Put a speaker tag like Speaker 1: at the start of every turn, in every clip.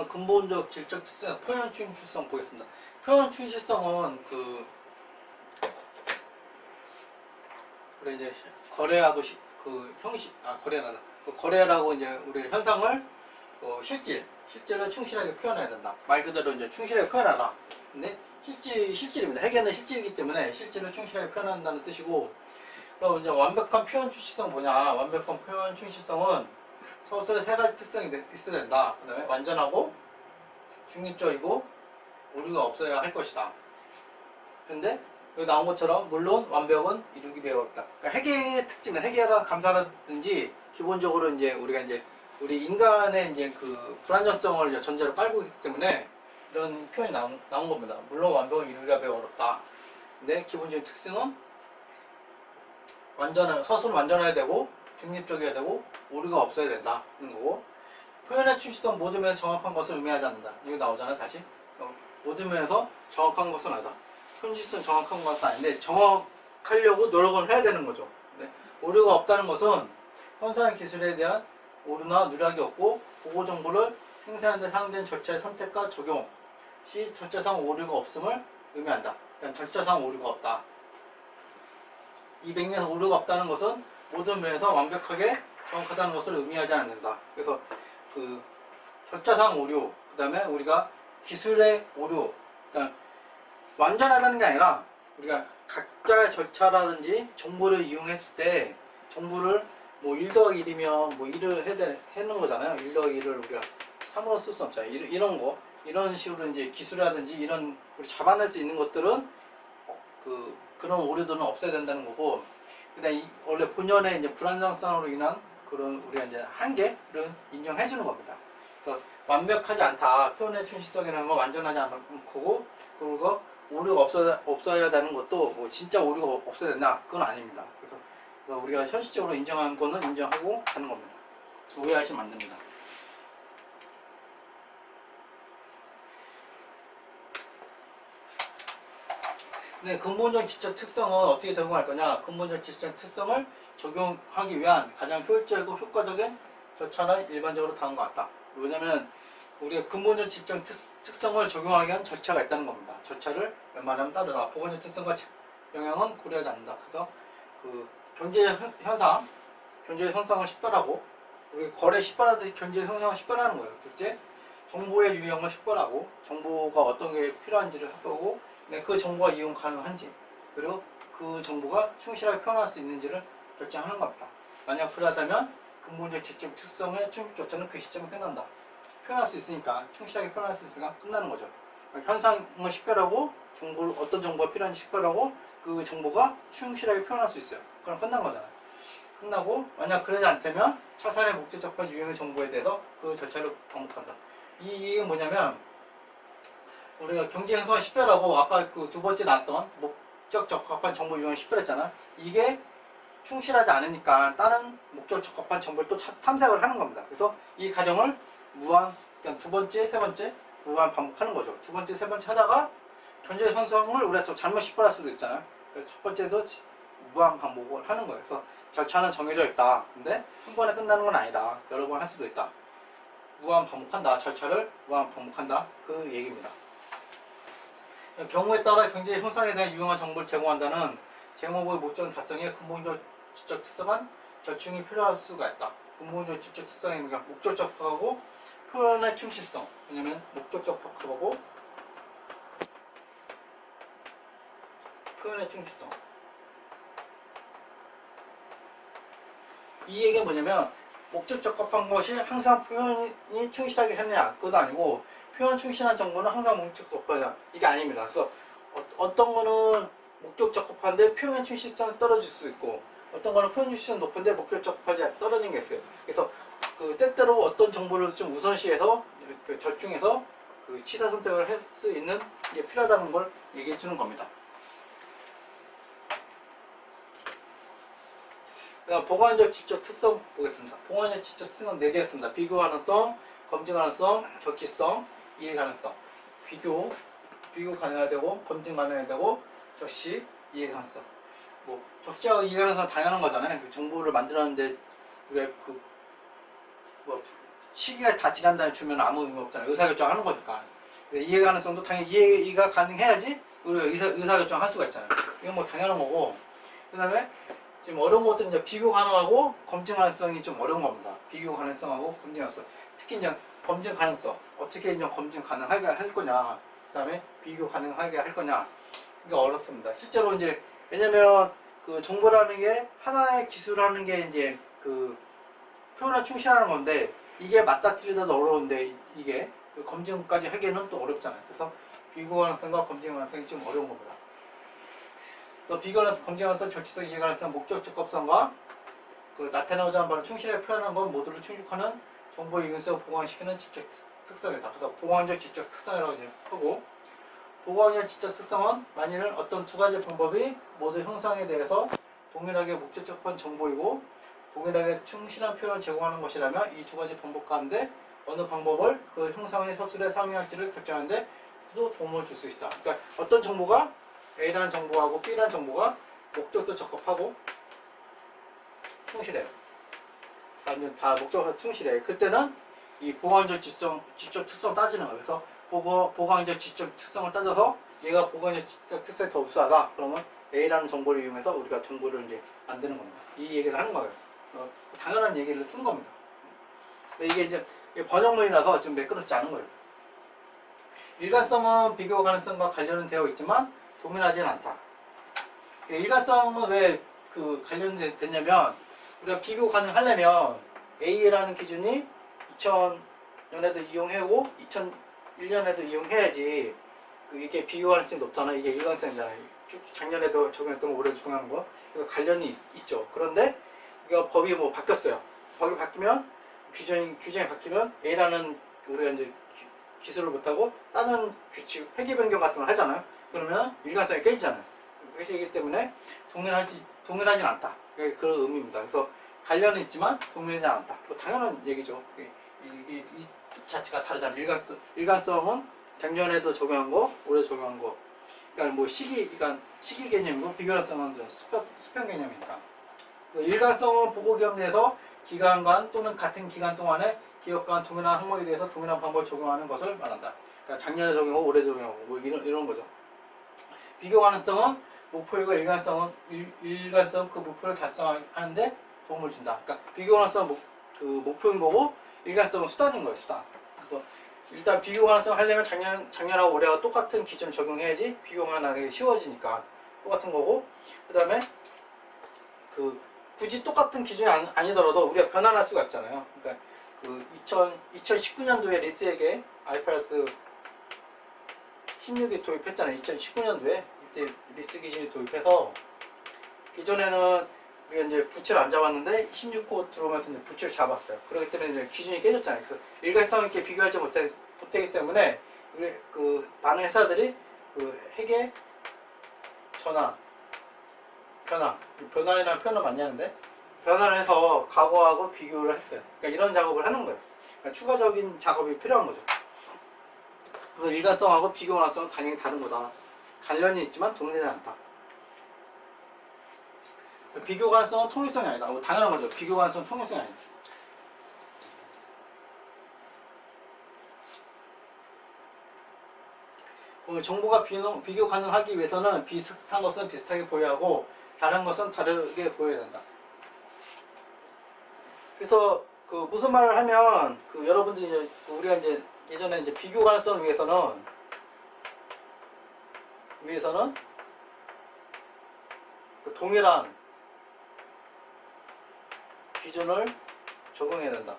Speaker 1: 근본적 질적 특성, 표현 충실성 보겠습니다. 표현 충실성은 우리 이제 거래하고 거래라나 거래라고 이제 우리 현상을 실질을 충실하게 표현해야 된다. 말 그대로 이제 충실하게 표현하라. 근데 실질입니다. 회계는 실질이기 때문에 실질을 충실하게 표현한다는 뜻이고, 그럼 이제 완벽한 표현 충실성 뭐냐? 완벽한 표현 충실성은 서술에 세 가지 특성이 있어야 된다. 그 다음에 완전하고 중립적이고 오류가 없어야 할 것이다. 근데 여기 나온 것처럼 물론 완벽은 이루기 어렵다. 그러니까 회계의 특징은 회계랑 감사라든지 기본적으로 이제 우리가 이제 우리 인간의 이제 그 불완전성을 전제로 깔고 있기 때문에 이런 표현이 나온 겁니다. 물론 완벽은 이루기가 매우 어렵다. 근데 기본적인 특징은 서술은 완전해야 되고 중립적이어야 되고 오류가 없어야 된다는 거고, 표현의 충실성 모든 면에서 정확한 것을 의미하지 않는다. 이거 나오잖아요. 다시 모든 면에서 정확한 것은 아니다. 충실성 정확한 것은 아닌데 정확하려고 노력을 해야 되는 거죠. 네. 오류가 없다는 것은 현상의 기술에 대한 오류나 누락이 없고 보고 정보를 생산하는 데 사용된 절차의 선택과 적용 시 절차상 오류가 없음을 의미한다. 그러니까 절차상 오류가 없다. 이 맥락에서 오류가 없다는 것은 모든 면에서 완벽하게 정확하다는 것을 의미하지 않는다. 그래서 그 절차상 오류, 그 다음에 우리가 기술의 오류, 그러니까 완전하다는 게 아니라 우리가 각자의 절차라든지 정보를 이용했을 때 정보를 뭐 1 더하기 1이면 뭐 1을 해는 거잖아요. 1 더하기 1을 우리가 3으로 쓸 수 없잖아요. 이런 식으로 이제 기술이라든지 이런 우리 잡아낼 수 있는 것들은 그런 오류들은 없애야 된다는 거고, 그다음 원래 본연의 이제 불안정성으로 인한 그런 우리가 이제 한계를 인정해 주는 겁니다. 그래서 완벽하지 않다. 표현의 충실성이라는 건 완전하지 않고, 그리고 오류가 없어야 되는 것도 뭐 진짜 오류가 없어야 된다. 그건 아닙니다. 그래서 우리가 현실적으로 인정한 거는 인정하고 하는 겁니다. 오해하시면 안 됩니다. 네, 근본적 지적 특성은 어떻게 적용할 거냐? 근본적 지적 특성을 적용하기 위한 가장 효율적이고 효과적인 절차는 일반적으로 다음과 같다. 왜냐면 우리가 근본적 지적 특성을 적용하기 위한 절차가 있다는 겁니다. 절차를 웬만하면 따르라. 보건적 특성과 영향은 고려하지 않는다. 그래서 경제 현상을 식별하고, 우리 거래 식별하듯이 경제 현상을 식별하는 거예요. 둘째, 정보의 유형을 식별하고, 정보가 어떤 게 필요한지를 살펴보고, 그 정보가 이용 가능한지, 그리고 그 정보가 충실하게 표현할 수 있는지를 결정하는 겁니다. 만약 그러하다면 근본적 지적 특성의 충족 절차는 그 시점에 끝난다. 표현할 수 있으니까, 충실하게 표현할 수 있으니까 끝나는 거죠. 현상을 식별하고, 어떤 정보가 필요한지 식별하고, 그 정보가 충실하게 표현할 수 있어요. 그럼 끝난 거잖아요. 끝나고, 만약 그러지 않다면 차선의 목적 적합한 유형의 정보에 대해서 그 절차를 반복한다. 이 얘기는 뭐냐면, 우리가 경제 현상을 식별하고 아까 그 두 번째 나왔던 목적 적합한 정보 유형을 식별했잖아. 이게 충실하지 않으니까 다른 목적 적합한 정보를 또 탐색을 하는 겁니다. 그래서 이 과정을 그러니까 두 번째, 세 번째 무한 반복하는 거죠. 두 번째, 세 번째 하다가 경제 현상을 우리가 좀 잘못 식별할 수도 있잖아요. 그래서 첫 번째도 무한 반복을 하는 거예요. 그래서 절차는 정해져 있다. 근데 한 번에 끝나는 건 아니다. 여러 번 할 수도 있다. 무한 반복한다. 절차를 무한 반복한다. 그 얘기입니다. 경우에 따라 경제 형상에 대한 유용한 정보를 제공한다는 제공의 목적 달성에 근본적 지적 특성한 절충이 필요할 수가 있다. 근본적 지적 특성이 목적 적합하고 표현의 충실성. 왜냐면 목적 적합하고 표현의 충실성. 이 얘기가 뭐냐면 목적 적합한 것이 항상 표현이 충실하게 했느냐 그것도 아니고, 표현 충실한 정보는 항상 목적 적합하냐 이게 아닙니다. 그래서 어떤 거는 목적 적합한데 표현 충실성이 떨어질 수 있고, 어떤 거는 표현 충실성이 높은데 목적 적합하지 떨어진 게 있어요. 그래서 때때로 어떤 정보를 좀 우선시해서 절충해서 취사 선택을 할 수 있는 게 필요하다는 걸 얘기해 주는 겁니다. 보관적 지적 특성 보겠습니다. 보관적 지적 특성은 4개였습니다. 비교 가능성, 검증 가능성, 적시성, 이해 가능성. 비교 가능해야 되고, 검증 가능해야 되고, 적시, 이해 가능성. 적시하고 이해 가능성은 당연한 거잖아요. 정보를 만들었는데 우리가 시기가 다 지난 다음에 주면 아무 의미 없잖아요. 의사결정하는 거니까. 이해 가능성도 당연히 이해가 가능해야지 우리가 의사결정 할 수가 있잖아요. 이건 뭐 당연한 거고. 그 다음에 지금 어려운 것들은 이제 비교 가능하고 검증 가능성이 좀 어려운 겁니다. 비교 가능성하고 검증 가능성. 특히 이제 검증 가능성. 어떻게 이제 검증 가능하게 할 거냐. 그 다음에 비교 가능하게 할 거냐. 이게 어렵습니다. 실제로 이제, 왜냐면 그 정보라는 게 하나의 기술하는 게 이제 그 표현을 충실하는 건데, 이게 맞다 틀리다도 어려운데, 이게 검증까지 하기에는 또 어렵잖아요. 그래서 비교 가능성과 검증 가능성이 좀 어려운 겁니다. 그래서 비교 가능성, 검증 가능성, 절치성, 이해 가능성, 목적 적합성과 그 나타나고자 하는 바를 충실하게 표현하는 건 모두를 충족하는 정보 이용성을 보강시키는 지적 특성이다. 그래서 보강적 지적 특성이라고 이제 하고, 보강적 지적 특성은 만일 어떤 두 가지 방법이 모두 형상에 대해서 동일하게 목적적한 정보이고 동일하게 충실한 표현을 제공하는 것이라면 이 두 가지 방법 가운데 어느 방법을 그 형상의 서술에 사용할지를 결정하는데 도 도움을 줄 수 있다. 그러니까 어떤 정보가 A라는 정보하고 B라는 정보가 목적도 적합하고 충실해요. 완전 다 목적과 충실해. 그때는 이 보강적 지적 특성 따지는 거예요. 그래서 보강적 지적 특성을 따져서 얘가 보강적 지적 특성이 더 우수하다. 그러면 A라는 정보를 이용해서 우리가 정보를 이제 만드는 겁니다. 이 얘기를 하는 거예요. 당연한 얘기를 쓴 겁니다. 이게 이제 번역문이라서 좀 매끄럽지 않은 거예요. 일관성은 비교 가능성과 관련은 되어 있지만 동일하지는 않다. 일관성은 왜 그 관련됐냐면 우리가 비교 가능하려면 A라는 기준이 2000년에도 이용하고 2001년에도 이용해야지 이게 비교 가능성이 높잖아. 이게 일관성이잖아요. 쭉 작년에도 적용했던 거 올해도 적용하는 거. 그래서 관련이 있죠. 그런데 이거 법이 뭐 바뀌었어요. 법이 바뀌면 규정이 바뀌면 A라는 우리가 이제 기술을 못하고 다른 규칙, 회계 변경 같은 걸 하잖아요. 그러면 일관성이 깨지잖아요. 깨지기 때문에 동일하진 않다. 그런 의미입니다. 그래서 관련은 있지만 동일하지 않다. 당연한 얘기죠. 이 뜻 자체가 다르잖아요. 일관성은 작년에도 적용한 거, 올해 적용한 거. 그러니까 뭐 그러니까 시기 개념이고 비교성은 수평 개념이니까. 일관성은 보고 기업 내에서 기간간 또는 같은 기간 동안에 기업 간 동일한 항목에 대해서 동일한 방법을 적용하는 것을 말한다. 그러니까 작년에 적용하고 올해 적용하고 뭐 이런 거죠. 비교 가능성은 목표이고 일관성 그 목표를 달성하는데 도움을 준다. 그러니까 비교 가능성은 목표인 거고 일관성은 수단인 거예요. 수단. 그래서 일단 비교 가능성 하려면 작년하고 올해가 똑같은 기준을 적용해야지 비교가 나기 쉬워지니까 똑같은 거고, 그 다음에 굳이 똑같은 기준이 아니더라도 우리가 변환할 수가 있잖아요. 그러니까 2019년도에 리스에게 IFRS 16이 도입했잖아요. 2019년도에 이때 리스 기준이 도입해서 기존에는 우리가 이제 부채를 안 잡았는데 16호 들어오면서 이제 부채를 잡았어요. 그렇기 때문에 이제 기준이 깨졌잖아요. 그래서 일관성 있게 비교하지 못되기 때문에 우리 많은 회사들이 회계 변환이라는 표현을 많이 하는데 변환을 해서 과거하고 비교를 했어요. 그러니까 이런 작업을 하는 거예요. 그러니까 추가적인 작업이 필요한 거죠. 그래서 일관성하고 비교 가능성은 당연히 다른 거다. 관련이 있지만 동일하지 않다. 비교 가능성은 통일성이 아니다. 당연한 거죠. 비교 가능성은 통일성이 아니다. 정보가 비교 가능하기 위해서는 비슷한 것은 비슷하게 보여야 하고 다른 것은 다르게 보여야 된다. 그래서 무슨 말을 하면 여러분들이 이제 우리가 이제 예전에 이제 비교 가능성을 위해서는 동일한 기준을 적용해야 된다.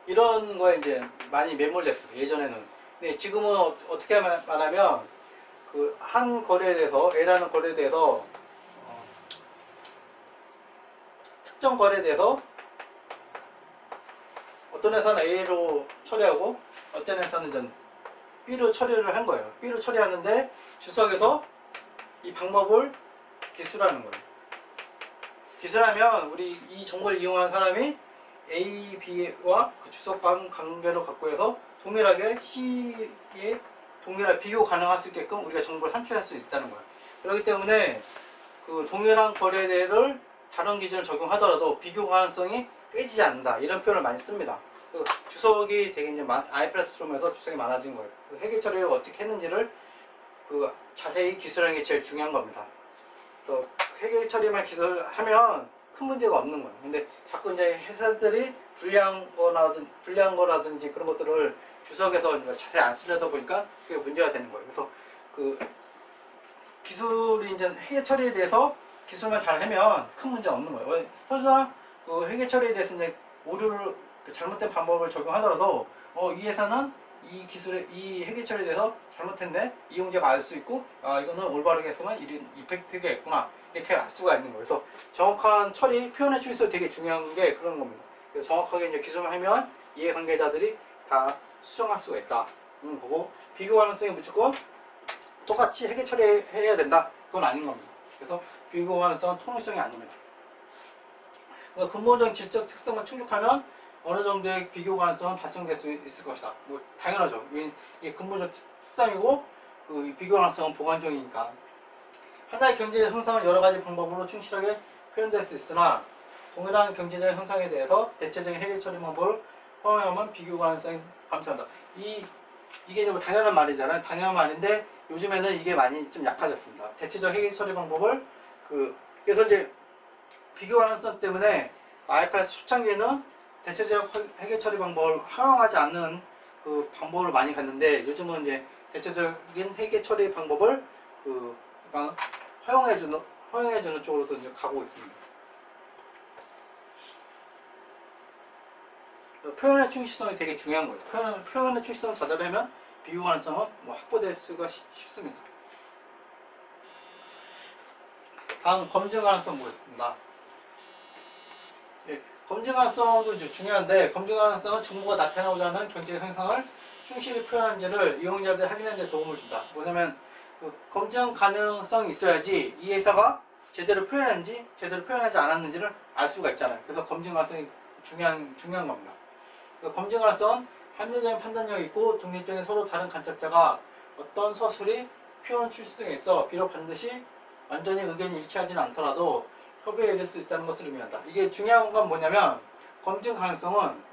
Speaker 1: 이런 거에 이제 많이 매몰렸어요. 예전에는. 근데 지금은 어떻게 말하면 한 거래에 대해서 A라는 거래에 대해서 특정 거래에 대해서 어떤 회사는 A로 처리하고 어떤 회사는 전 B로 처리를 한 거예요. B로 처리하는데 주석에서 이 방법을 기술하는 거예요. 기술하면 우리 이 정보를 이용하는 사람이 A, B와 주석 간 관계를 갖고 해서 동일하게 C에 동일하게 비교 가능할 수 있게끔 우리가 정보를 산출할 수 있다는 거예요. 그렇기 때문에 동일한 거래대를 다른 기준을 적용하더라도 비교 가능성이 깨지지 않는다. 이런 표현을 많이 씁니다. 주석이 되게 이제 IFRS2에서 주석이 많아진 거예요. 회계 처리를 어떻게 했는지를 자세히 기술하는 게 제일 중요한 겁니다. 그래서 회계 처리만 기술하면 큰 문제가 없는 거예요. 근데 자꾸 이제 회사들이 불리한 거라든지 그런 것들을 주석에서 자세히 안 쓰려다 보니까 그게 문제가 되는 거예요. 그래서 기술이 이제 회계 처리에 대해서 기술만 잘 하면 큰 문제가 없는 거예요. 설사 회계 처리에 대해서 이제 오류를 잘못된 방법을 적용하더라도 이 회사는 이 회계 처리에 대해서 잘못했네, 이용자가 알 수 있고 이거는 올바르게 했으면 이런 이펙트가 있구나, 이렇게 알 수가 있는 거예요. 그래서 정확한 처리, 표현의 출처 되게 중요한 게 그런 겁니다. 그래서 정확하게 이제 기술을 하면 이해관계자들이 다 수정할 수가 있다. 보고 비교 가능성이 무조건 똑같이 회계 처리해야 된다. 그건 아닌 겁니다. 그래서 비교 가능성은 통일성이 아닙니다. 근본적인 질적 특성을 충족하면 어느 정도의 비교 가능성은 달성될 수 있을 것이다. 뭐 당연하죠. 이게 근본적 특성이고 비교 가능성은 보관적이니까. 하나의 경제적 형상은 여러 가지 방법으로 충실하게 표현될 수 있으나 동일한 경제적 형상에 대해서 대체적인 해결 처리 방법을 포함하면 비교 가능성이 감소한다. 이게 뭐 당연한 말이잖아요. 당연한 말인데 요즘에는 이게 많이 좀 약해졌습니다. 대체적 해결 처리 방법을 그래서 이제 비교 가능성 때문에 IFRS 초창기에는 대체적 해결 처리 방법을 허용하지 않는 방법을 많이 갔는데 요즘은 이제 대체적인 해결 처리 방법을 허용해주는 쪽으로도 이제 가고 있습니다. 표현의 충실성이 되게 중요한 거예요. 표현의 충실성을 제대로 하면 비교 가능성은 확보될 수가 쉽습니다. 다음 검증 가능성 보겠습니다. 검증 가능성도 중요한데, 검증 가능성은 정보가 나타나고자 하는 경제적 현상을 충실히 표현한지를 이용자들 확인하는 데 도움을 준다. 뭐냐면 검증 가능성이 있어야지 이 회사가 제대로 표현했는지 제대로 표현하지 않았는지를 알 수가 있잖아요. 그래서 검증 가능성이 중요한 겁니다. 검증 가능성은 합리적인 판단력이 있고 독립적인 서로 다른 관찰자가 어떤 서술이 표현 출시성에 있어 비록 반드시 완전히 의견이 일치하지는 않더라도 협의에 이를 수 있다는 것을 의미한다. 이게 중요한 건 뭐냐면 검증 가능성은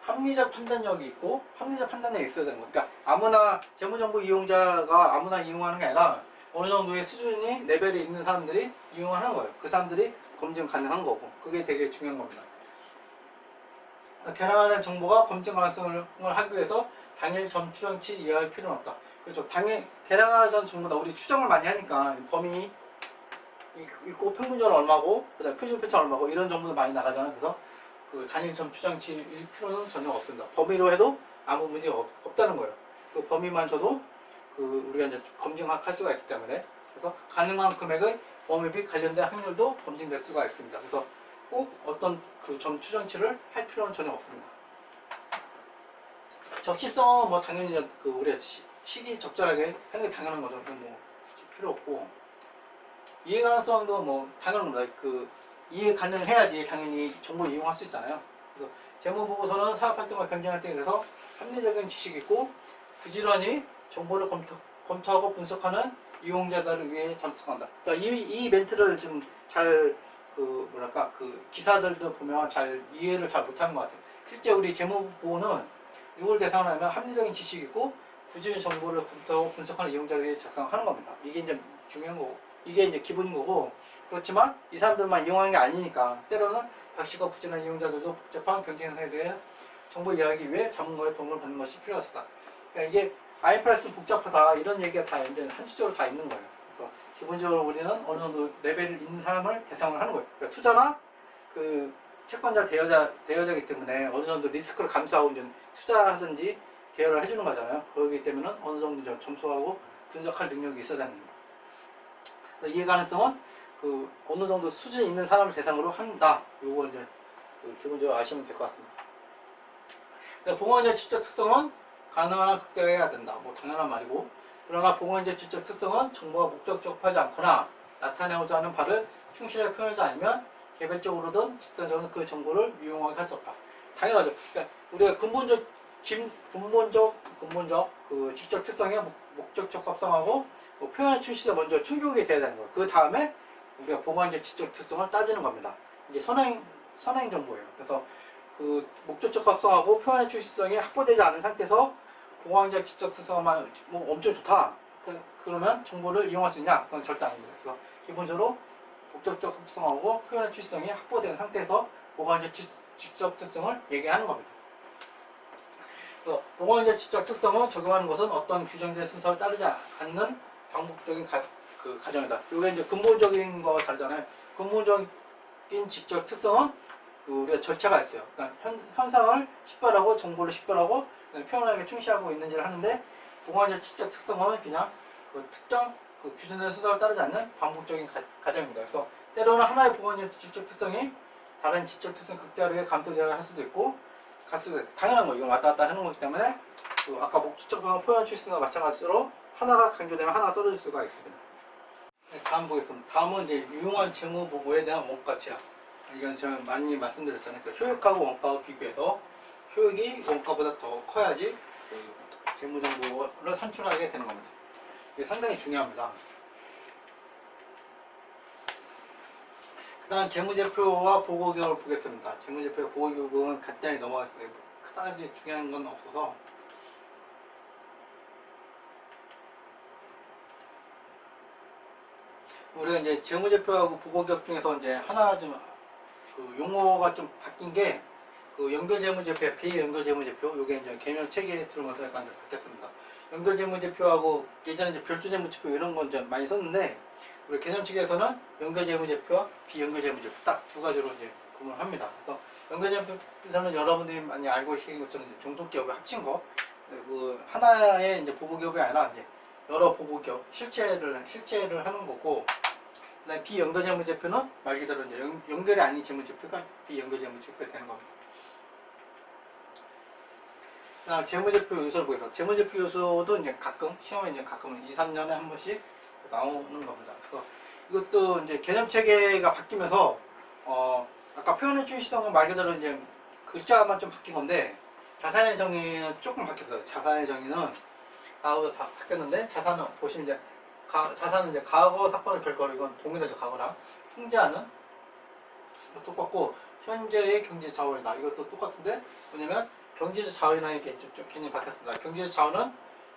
Speaker 1: 합리적 판단력이 있고 합리적 판단력이 있어야 되는 거니까 아무나 재무정보 이용자가 아무나 이용하는 게 아니라 어느 정도의 수준이 레벨이 있는 사람들이 이용하는 거예요. 그 사람들이 검증 가능한 거고 그게 되게 중요한 겁니다. 개량하는 정보가 검증 가능성을 하기 위해서 당일 점 추정치 이해할 필요는 없다. 그렇죠. 개량하던 정보다 우리 추정을 많이 하니까 범위 있고 평균적으로 얼마고 그다음에 표준 패턴 얼마고 이런 정보도 많이 나가잖아요. 그래서 단일 점 추정치일 필요는 전혀 없습니다. 범위로 해도 아무 문제가 없다는 거예요. 그 범위만 줘도 우리가 이제 검증할 수가 있기 때문에 그래서 가능한 금액의 범위 및 관련된 확률도 검증될 수가 있습니다. 그래서 꼭 어떤 점 추정치를 할 필요는 전혀 없습니다. 적시성은 당연히 우리가 시기 적절하게 하는 게 당연한 거죠. 굳이 필요 없고 이해 가능성도 당연한 겁니다. 이해 가능해야지 당연히 정보 이용할 수 있잖아요. 그래서 재무보고서는 사업활동과 경쟁할 때 그래서 합리적인 지식이 있고 부지런히 정보를 검토하고 분석하는 이용자들을 위해 작성한다. 그러니까 이 멘트를 좀 잘 기사들도 보면 잘 이해를 잘 못하는 것 같아요. 실제 우리 재무보고는 누굴 대상으로 하면 합리적인 지식이 있고 부지런히 정보를 검토하고 분석하는 이용자를 위해 작성하는 겁니다. 이게 이제 중요한 거고 이게 이제 기본인 거고 그렇지만 이 사람들만 이용하는 게 아니니까 때로는 박식과 부지런한 이용자들도 복잡한 경쟁 현상에 대해 정보 이해하기 위해 전문가의 도움을 받는 것이 필요하다. 그러니까 이게 IFRS 복잡하다 이런 얘기가 다 이제 한쪽으로 다 있는 거예요. 그래서 기본적으로 우리는 어느 정도 레벨이 있는 사람을 대상으로 하는 거예요. 그러니까 투자나 채권자 대여자이기 때문에 어느 정도 리스크를 감수하고 이제 투자하든지 대여를 해주는 거잖아요. 그렇기 때문에 어느 정도 점수하고 분석할 능력이 있어야 됩니다. 이해 가능성은 어느 정도 수준이 있는 사람을 대상으로 한다. 요거 이제 기본적으로 아시면 될 것 같습니다. 보건적 질적 특성은 가능한 극대화해야 된다. 당연한 말이고 그러나 보건적 질적 특성은 정보가 목적적하지 않거나 나타내고자 하는 바를 충실하게 표현하지 않으면 개별적으로든 집단적으로는 그 정보를 유용하게 할 수 없다. 당연하죠. 그러니까 우리가 근본적 질적 특성의 목적적 합성하고 표현의 출시가 먼저 충족이 돼야 되는 거예요. 그 다음에 우리가 보고환자 지적 특성을 따지는 겁니다. 이게 선행 정보예요. 그래서 그 목적적 합성하고 표현의 출시성이 확보되지 않은 상태에서 보고환자 지적 특성만 뭐 엄청 좋다. 그러면 정보를 이용할 수 있냐? 그건 절대 아닙니다. 그래서 기본적으로 목적적 합성하고 표현의 출시성이 확보된 상태에서 보고환자 지적 특성을 얘기하는 겁니다. 보고환자 지적 특성을 적용하는 것은 어떤 규정된 순서를 따르지 않는 반복적인 가정이다. 이게 이제 근본적인 거와 다르잖아요. 근본적인 지적 특성은 우리가 절차가 있어요. 그러니까 현상을 식별하고 정보를 식별하고 표현하게 충실하고 있는지를 하는데 보고환자 지적 특성은 그냥 특정 규정된 순서를 따르지 않는 반복적인 가정입니다. 그래서 때로는 하나의 보고환자 지적 특성이 다른 지적 특성 극대화를 감소되어야 할 수도 있고 당연한 거 이건 왔다 갔다 하는 거기 때문에 아까 목적적 표현 출시와 마찬가지로 하나가 강조되면 하나가 떨어질 수가 있습니다. 다음 보겠습니다. 다음은 이제 유용한 재무 보고에 대한 원가치야. 이건 제가 많이 말씀드렸잖아요. 그러니까 효율하고 원가와 비교해서 효율이 원가보다 더 커야지 재무 정보를 산출하게 되는 겁니다. 이게 상당히 중요합니다. 그다음 재무제표와 보고기록을 보겠습니다. 재무제표와 보고기록은 간단히 넘어갔어요. 그다지 중요한 건 없어서. 우리가 이제 재무제표하고 보고기록 중에서 이제 하나 좀 용어가 좀 바뀐 게 연결재무제표, 비연결재무제표, 요게 이제 개념 체계에 들어가서 약간 바뀌었습니다. 연결재무제표하고 예전에 이제 별도재무제표 이런 건 좀 많이 썼는데 우리 개념체계에서는 연결재무제표와 비연결재무제표 딱 두 가지로 이제 구분을 합니다. 그래서 연결재무제표는 여러분들이 많이 알고 계신 것처럼 종속기업을 합친 거, 하나의 이제 보고기업이 아니라 이제 여러 보고기업 실체를 하는 거고, 그다음에 비연결재무제표는 말 그대로 이제 연결이 아닌 재무제표가 비연결재무제표가 되는 겁니다. 재무제표 요소를 보겠습니다. 재무제표 요소도 이제 가끔 시험에 이제 가끔 2-3년에 한 번씩 나오는 겁니다. 그래서 이것도 이제 개념 체계가 바뀌면서 아까 표현의 출시성은 말 그대로 이제 글자만 좀 바뀐 건데 자산의 정의는 조금 바뀌었어요. 자산의 정의는 과거 다 바뀌었는데 자산은 보시면 이제 자산은 이제 과거 사건의 결과로 이건 동일하죠. 과거랑 통제하는 똑같고 현재의 경제 자원이다. 이것도 똑같은데 뭐냐면 경제적 자원이라는 게 좀 개념이 바뀌었습니다. 경제적 자원은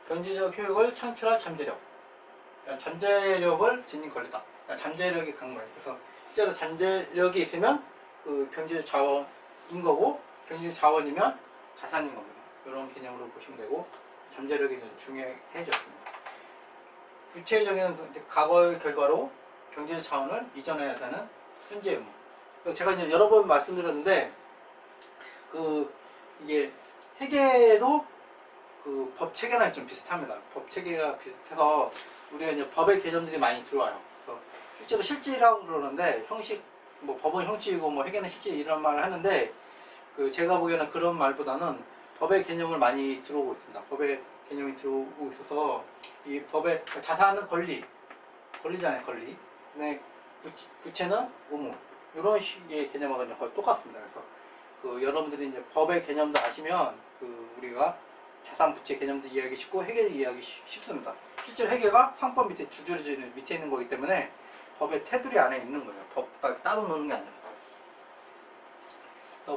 Speaker 1: 경제적 효율을 창출할 잠재력. 그러니까 잠재력을 지닌 권리다. 그러니까 잠재력이 강한 거예요. 그래서 실제로 잠재력이 있으면 그 경제적 자원인 거고 경제적 자원이면 자산인 겁니다. 이런 개념으로 보시면 되고 잠재력이 좀 중요해졌습니다. 구체적인 과거의 결과로 경제적 자원을 이전해야 되는 현재 의무. 제가 이제 여러 번 말씀드렸는데 이게 회계도 법 체계랑 좀 비슷합니다. 법 체계가 비슷해서 우리가 이제 법의 개념들이 많이 들어와요. 그래서 실제로 실질이라고 그러는데 형식, 뭐 법은 형식이고 뭐 회계는 실질 이런 말을 하는데 제가 보기에는 그런 말보다는 법의 개념을 많이 들어오고 있습니다. 법의 개념이 들어오고 있어서 이 법의 자산은 권리잖아요, 권리. 근데 부채는 의무. 이런 식의 개념하고 거의 똑같습니다. 그래서 여러분들이 이제 법의 개념도 아시면 우리가 자산 부채 개념도 이해하기 쉽고 회계도 이해하기 쉽습니다. 실제로 회계가 상법 밑에 줄줄이 밑에 있는 거기 때문에 법의 테두리 안에 있는 거예요. 법과 따로 노는 게 아니라.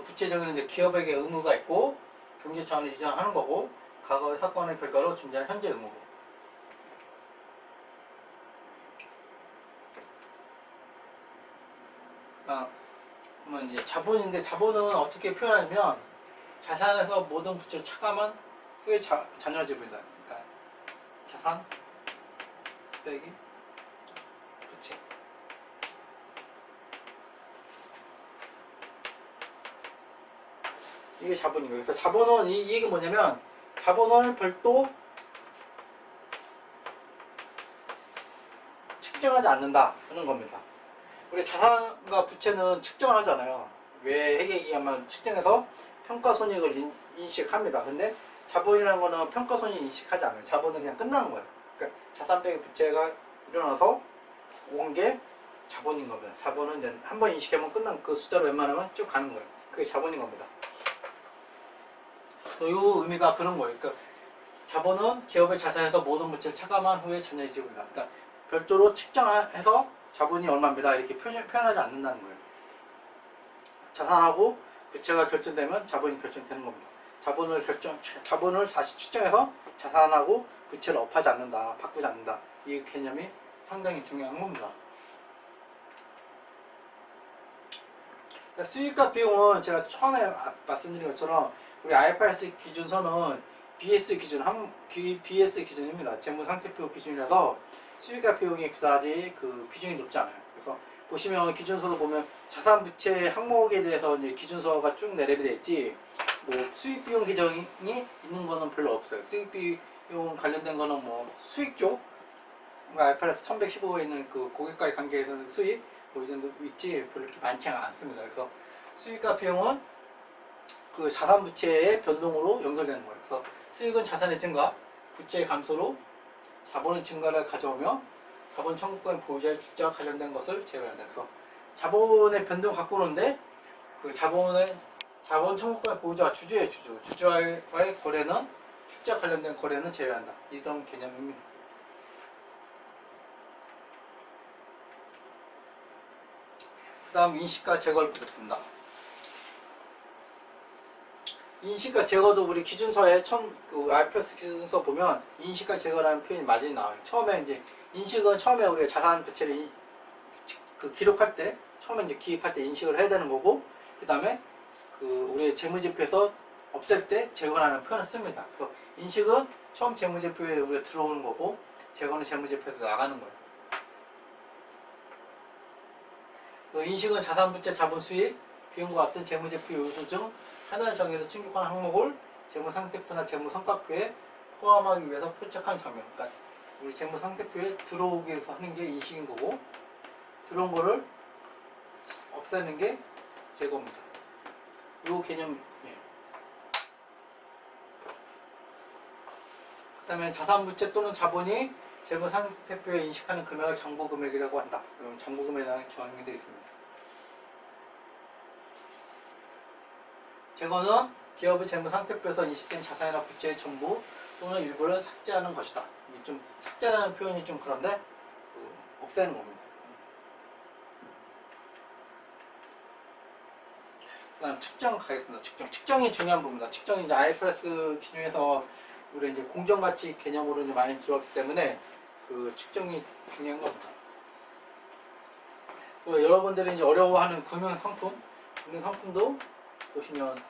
Speaker 1: 부채 정의는 이제 기업에게 의무가 있고 경제 자원을 이전하는 거고 과거의 사건의 결과로 존재하는 현재 의무고. 그러면 이제 자본인데 자본은 어떻게 표현하냐면 자산에서 모든 부채를 차감한 후에 잔여지분이다. 그러니까 자산 빼기 부채. 이게 자본인 거예요. 그래서 자본은 이 얘기 뭐냐면 자본을 별도 측정하지 않는다는 겁니다. 우리 자산과 부채는 측정을 하잖아요. 왜 회계기관만 측정해서 평가손익을 인식합니다. 근데 자본이라는 거는 평가손익 인식하지 않아요. 자본은 그냥 끝나는 거예요. 그러니까 자산 빼기 부채가 일어나서 온 게 자본인 겁니다. 자본은 이제 한번 인식하면 끝난 그 숫자로 웬만하면 쭉 가는 거예요. 그게 자본인 겁니다. 이 의미가 그런 거예요. 그러니까 자본은 기업의 자산에서 모든 부채를 차감한 후에 잔여지분이다. 그러니까 별도로 측정해서 자본이 얼마입니다 이렇게 표현하지 않는다는 거예요. 자산하고 부채가 결정되면 자본이 결정되는 겁니다. 자본을 다시 추정해서 자산하고 부채를 업하지 않는다, 바꾸지 않는다. 이 개념이 상당히 중요한 겁니다. 수익과 비용은 제가 처음에 말씀드린 것처럼 우리 IFRS 기준서는 BS 기준입니다. 재무상태표 기준이라서 수익과 비용이 그다지 그 비중이 높지 않아요. 그래서 보시면 기준서로 보면 자산 부채 항목에 대해서 이제 기준서가 쭉 내려져 있지 뭐 수익 비용 계정이 있는 거는 별로 없어요. 수익 비용 관련된 거는 뭐 수익 쪽 IFRS 1115에 있는 그 고객과의 관계에서는 수익 뭐 이 정도 있지 별로 이렇게 많지 않습니다. 그래서 수익과 비용은 그 자산 부채의 변동으로 연결되는 거예요. 그래서 수익은 자산의 증가, 부채의 감소로 자본의 증가를 가져오며 자본 청구권 보유자의 출자와 관련된 것을 제외한다. 그래서 자본의 변동 갖고 오는데 그 자본 청구권 보유자가 주주와의 거래는 출자 관련된 거래는 제외한다. 이런 개념입니다. 그 다음 인식과 제거를 보겠습니다. 인식과 제거도 우리 기준서에 그 IFRS 기준서 보면 인식과 제거라는 표현이 많이 나와요. 처음에 이제 인식은 처음에 우리가 자산 부채를 그 기록할 때 처음에 이제 기입할 때 인식을 해야 되는 거고 그 다음에 그 우리 재무제표에서 없앨 때 제거라는 표현을 씁니다. 그래서 인식은 처음 재무제표에 우리가 들어오는 거고 제거는 재무제표에서 나가는 거예요. 인식은 자산 부채 자본 수익 비용과 같은 재무제표 요소 중 하나의 정의로 충족한 항목을 재무상태표나 재무성과표에 포함하기 위해서 표착하는 장면. 그러니까 우리 재무상태표에 들어오기 위해서 하는 게 인식인 거고 들어온 거를 없애는 게 제거입니다. 요 개념이에요. 그 다음에 자산부채 또는 자본이 재무상태표에 인식하는 금액을 장부금액이라고 한다. 장부금액이라는 정의되어 있습니다. 제거는 기업의 재무상태표에서 인식된 자산이나 부채의 전부 또는 일부를 삭제하는 것이다. 이게 좀 삭제라는 표현이 좀 그런데 없애는 겁니다. 그다음 측정 가겠습니다. 측정이 중요한 부분입니다. 측정이 이제 IFRS 기준에서 우리 이제 공정가치 개념으로 이제 많이 들어왔기 때문에 그 측정이 중요한 겁니다. 여러분들이 이제 어려워하는 금융상품도 보시면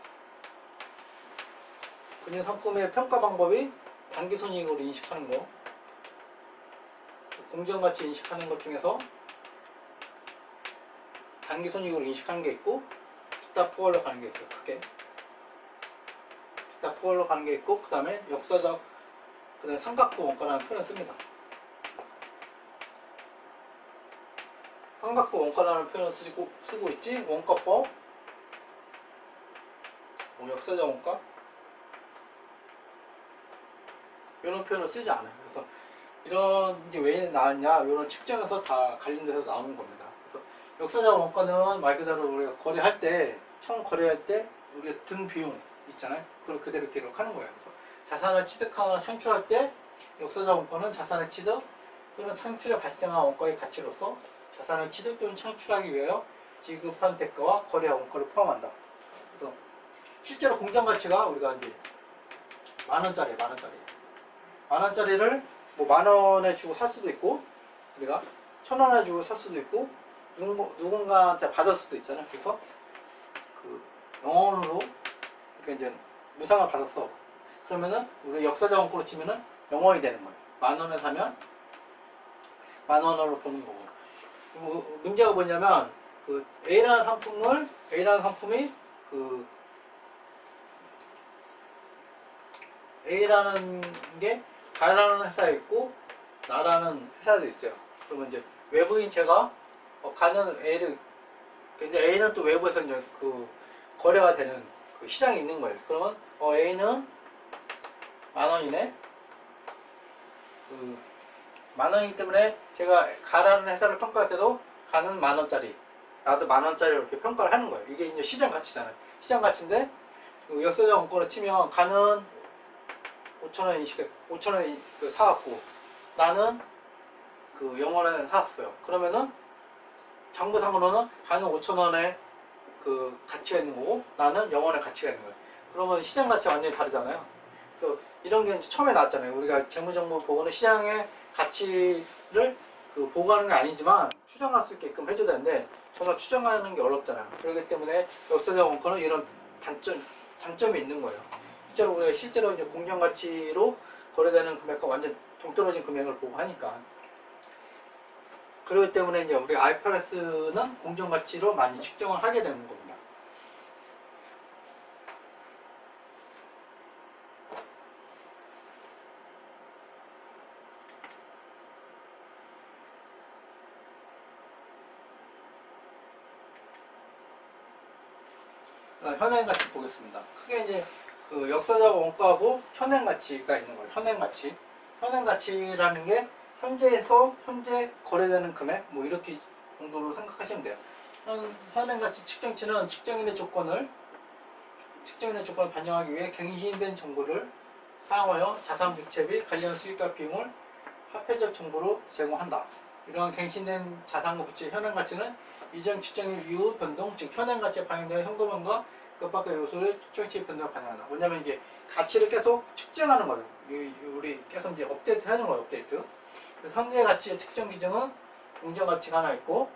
Speaker 1: 금융상품의 평가 방법이 단기손익으로 인식하는 거, 공정가치 인식하는 것 중에서 단기손익으로 인식하는 게 있고 기타 포괄로 가는 게 있어요. 크게 기타 포괄로 가는 게 있고 그 다음에 역사적 그 다음에 삼각부 원가라는 표현을 씁니다. 삼각부 원가라는 표현을 쓰고 있지 원가법 뭐 역사적 원가 이런 표현을 쓰지 않아요. 그래서 이런 게 왜 나왔냐 이런 측정에서 다 관련돼서 나오는 겁니다. 그래서 역사적 원가는 말 그대로 우리가 거래할 때 처음 거래할 때 우리가 든 비용 있잖아요. 그걸 그대로 기록하는 거예요. 그래서 자산을 취득하거나 창출할 때 역사적 원가는 자산의 취득 또는 창출에 발생한 원가의 가치로서 자산을 취득 또는 창출하기 위하여 지급한 대가와 거래 원가를 포함한다. 그래서 실제로 공정가치가 우리가 이제 만원짜리를 뭐 만원에 주고 살 수도 있고 우리가 1,000원에 주고 살 수도 있고 누군가한테 받을 수도 있잖아요. 그래서 그 영원으로 이제 무상을 받았어. 그러면은 우리 역사적 원가로 치면은 0원이 되는 거예요. 만원에 사면 만원으로 보는 거고. 문제가 뭐냐면 그 A라는 상품이 그 A라는 게 가라는 회사에 있고 나라는 회사도 있어요. 그러면 이제 외부인 제가 가는 A를 이제 A는 또 외부에서 이제 그 거래가 되는 그 시장이 있는 거예요. 그러면 A는 만원이네. 만원이기 때문에 제가 가라는 회사를 평가할 때도 가는 만원짜리 나도 만원짜리로 이렇게 평가를 하는 거예요. 이게 이제 시장 가치잖아요. 시장 가치인데 그 역사적 원가로 치면 가는 5,000원 그 사갖고 나는 그 0원에 사왔어요. 그러면은 정보상으로는 나는 5,000원의 그 가치가 있는 거고 나는 0원의 가치가 있는 거예요. 그러면 시장 가치가 완전히 다르잖아요. 그래서 이런 게 이제 처음에 나왔잖아요. 우리가 재무정보 보고는 시장의 가치를 그 보고하는 게 아니지만 추정할 수 있게끔 해줘야 되는데 정말 추정하는 게 어렵잖아요. 그렇기 때문에 역사적 원가는 이런 단점이 있는 거예요. 실제로 이제 공정 가치로 거래되는 금액과 완전 동떨어진 금액을 보고하니까. 그렇기 때문에 이제 우리 IFRS는 공정 가치로 많이 측정을 하게 되는 겁니다. 현행 가치 보겠습니다. 크게 이제 그 역사적 원가하고 현행 가치가 있는 거예요. 현행 가치. 현행 가치라는 게 현재 거래되는 금액 뭐 이렇게 정도로 생각하시면 돼요. 현행 가치 측정치는 측정인의 조건을 반영하기 위해 갱신된 정보를 사용하여 자산 부채 및 관련 수익과 비용을 화폐적 정보로 제공한다. 이러한 갱신된 자산과 부채 현행 가치는 이전 측정일 이후 변동, 즉 현행 가치에 반영되는 현금화과 그 밖의 요소를 추정치 변동을 반영한다. 뭐냐면 이게 가치를 계속 측정하는 거예요. 우리 계속 이제 업데이트 하는 거예요. 업데이트. 현재 가치의 측정 기준은 공정 가치가 하나 있고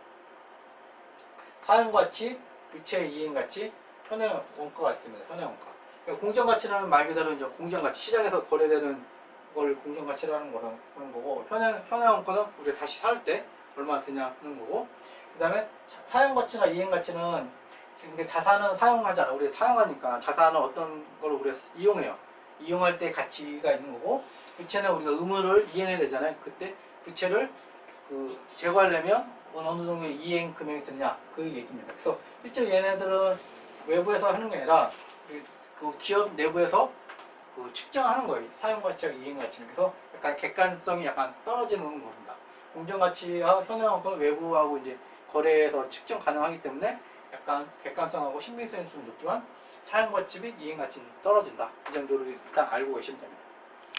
Speaker 1: 사용 가치, 부채 이행 가치, 현행 원가가 있습니다. 현행 원가. 그러니까 공정 가치는 말 그대로 이제 공정 가치, 시장에서 거래되는 걸 공정 가치라는 그런 거고 현행 원가는 우리가 다시 살 때 얼마나 드냐 하는 거고 그다음에 사용 가치나 이행 가치는 지금 자산은 사용하지 않아. 우리 사용하니까 자산은 어떤 걸 우리가 이용해요. 이용할 때 가치가 있는 거고 부채는 우리가 의무를 이행해야 되잖아요. 그때 부채를 그 제거하려면 어느 정도의 이행 금액이 드느냐 그 얘기입니다. 그래서 실제로 얘네들은 외부에서 하는 게 아니라 그 기업 내부에서 그 측정하는 거예요. 사용 가치와 이행 가치는. 그래서 약간 객관성이 약간 떨어지는 겁니다. 공정 가치와 현행원가는 외부하고 이제 거래에서 측정 가능하기 때문에 약간 객관성하고 신빙성이 좀 높지만 사용 가치 및 이행 가치는 떨어진다. 이 정도로 일단 알고 계시면 됩니다.